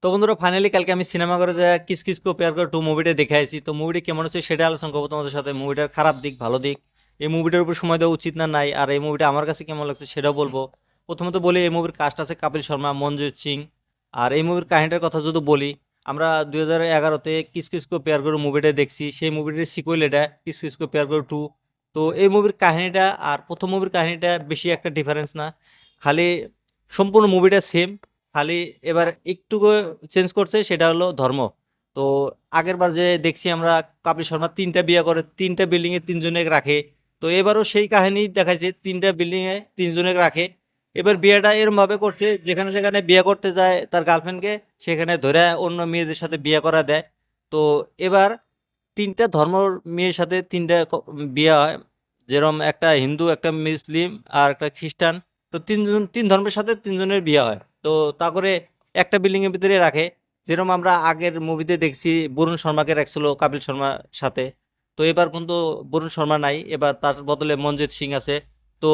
তো বন্ধুরা ফাইনালি কালকে আমি সিনেমা ঘরে যে কিস কিস কো প্যার করে 2 মুভিটা দেখে আইছি। তো মুভিটি কেমন হচ্ছে সেটা আলোচনা করবো তোমাদের সাথে। মুভিটার খারাপ দিক, ভালো দিক, এই মুভিটার উপর সময় দেওয়া উচিত না নাই, আর এই মুভিটা আমার কাছে কেমন লাগছে সেটাও বলবো। প্রথমত বলি, এই মুভির কাস্ট আছে কপিল শর্মা, মনজিৎ সিং। আর এই মুভির কাহিনীটার কথা যদি বলি, আমরা 2011-তে কিস কিস কো প্যার করে মুভিটা দেখছি। সেই মুভিটির সিকুয়েল এটা, কিস কিস কো প্যার করে 2। তো এই মুভির কাহিনীটা আর প্রথম মুভির কাহিনীটা বেশি একটা ডিফারেন্স না, খালি সম্পূর্ণ মুভিটা সেম। খালি এবার একটু চেঞ্জ করছে, সেটা হলো ধর্ম। তো আগের বার যে দেখছি আমরা, কপিল শর্মা 3টা বিয়ে করে 3টা বিল্ডিং এ 3 জনে রাখে। তো এবারও সেই কাহিনী দেখাইছে, 3টা বিল্ডিং এ 3 জনে রাখে। এবার বিয়েটা এরম ভাবে করছে, যেখানে যেখানে বিয়ে করতে যায় তার গার্লফ্রেন্ডকে, সেখানে ধরে অন্য মেয়েদের সাথে বিয়ে করা দেয়। তো এবার 3টা ধর্মর মেয়ের সাথে 3টা বিয়ে হয়, যেরকম একটা হিন্দু, একটা মুসলিম আর একটা খ্রিস্টান। তো 3 ধর্মের সাথে 3 জনের বিয়ে হয়। তো তা করে একটা বিল্ডিং এর ভিতরে রাখে। যেরকম আমরা আগের মুভিতে দেখছি, বরুণ শর্মাকে রাখছিল কপিল শর্মার সাথে। তো এবার কিন্তু বরুণ শর্মা নাই, এবার তার বদলে মনজিৎ সিং আছে। তো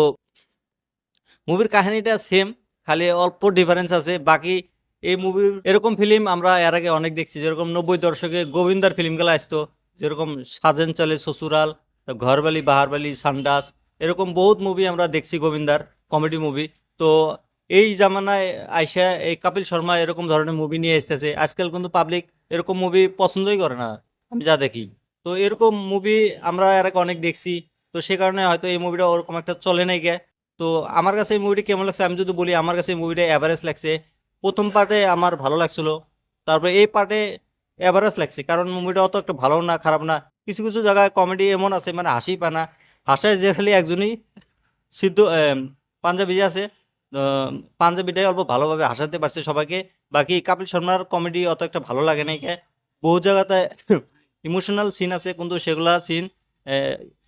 মুভির কাহিনীটা সেম, খালি অল্প ডিফারেন্স আছে বাকি। এই মুভির এরকম ফিল্ম আমরা এর আগে অনেক দেখছি, যেরকম 90 দশকে গোবিন্দার ফিল্মগুলো আসতো, যেরকম সাজেন চলে শ্বশুরাল, ঘরবালি বাহারবালি, সান্ডাস, এরকম বহুত মুভি আমরা দেখছি গোবিন্দার, কমেডি মুভি। তো এই জামানায় আইসা এই কপিল শর্মা এরকম ধরনের মুভি নিয়ে এসেছে। আজকাল কিন্তু পাবলিক এরকম মুভি পছন্দই করে না, আমি যা দেখি। তো এরকম মুভি আমরা এর আগে অনেক দেখছি। তো সে কারণে হয়তো এই মুভিটা ওরকম একটা চলে নাই গে। তো আমার কাছে এই মুভিটি কেমন লাগছে আমি যদি বলি, আমার কাছে এই মুভিটা অ্যাভারেজ লাগছে। প্রথম পার্টে আমার ভালো লাগছিল, তারপরে এই পার্টে অ্যাভারেজ লাগছে, কারণ মুভিটা অত একটা ভালো না খারাপ না। কিছু কিছু জায়গায় কমেডি এমন আছে মানে হাসি পানা, হাসায় যে খালি একজনই সিদ্ধ পাঞ্জাবি যে আছে, আহ, পাঞ্জাবিটাই অল্প ভালোভাবে হাসাতে পারছে সবাইকে। বাকি কপিল শর্মার কমেডি অত একটা ভালো লাগে নাই কে। বহু জায়গাতে ইমোশনাল সিন আছে, কিন্তু সেগুলা সিন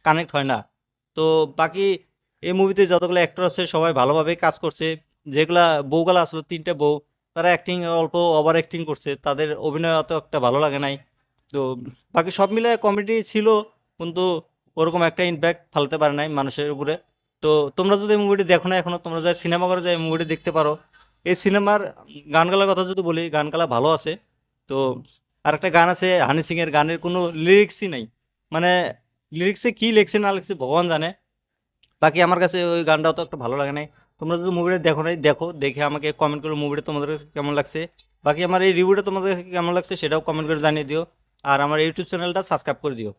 কানেক্ট হয় না। তো বাকি এই মুভিতে যতগুলো অ্যাক্টর আছে সবাই ভালোভাবে কাজ করছে। যেগুলা বউগুলা আসলে 3টা বউ, তারা অ্যাক্টিং অল্প ওভার অ্যাক্টিং করছে, তাদের অভিনয় অত একটা ভালো লাগে নাই। তো বাকি সব মিলে কমেডি ছিল, কিন্তু ওরকম একটা ইম্প্যাক্ট ফেলতে পারে নাই মানুষের উপরে। তো তোমরা যদি এই মুভিটি দেখো না এখনো, তোমরা যাই সিনেমা করে যাই এই মুভিটি দেখতে পারো। এই সিনেমার গানগুলোর কথা যদি বলি, গানগুলা ভালো আছে। তো আরেকটা গান আছে হানি সিং এর, গানের কোনো লিরিক্সই নাই, মানে লিরিক্সে কি লেখছে না লেখছে ভগবান জানে। বাকি আমার কাছে ওই গানটাও তো একটা ভালো লাগে নাই। তোমরা যদি মুভিটা দেখো নাই, দেখো, দেখে আমাকে কমেন্ট করো মুভিটা তোমাদের কাছে কেমন লাগছে। বাকি আমার এই রিভিউটা তোমাদের কাছে কেমন লাগছে সেটাও কমেন্ট করে জানিয়ে দিও। আর আমার ইউটিউব চ্যানেলটা সাবস্ক্রাইব করে দিও।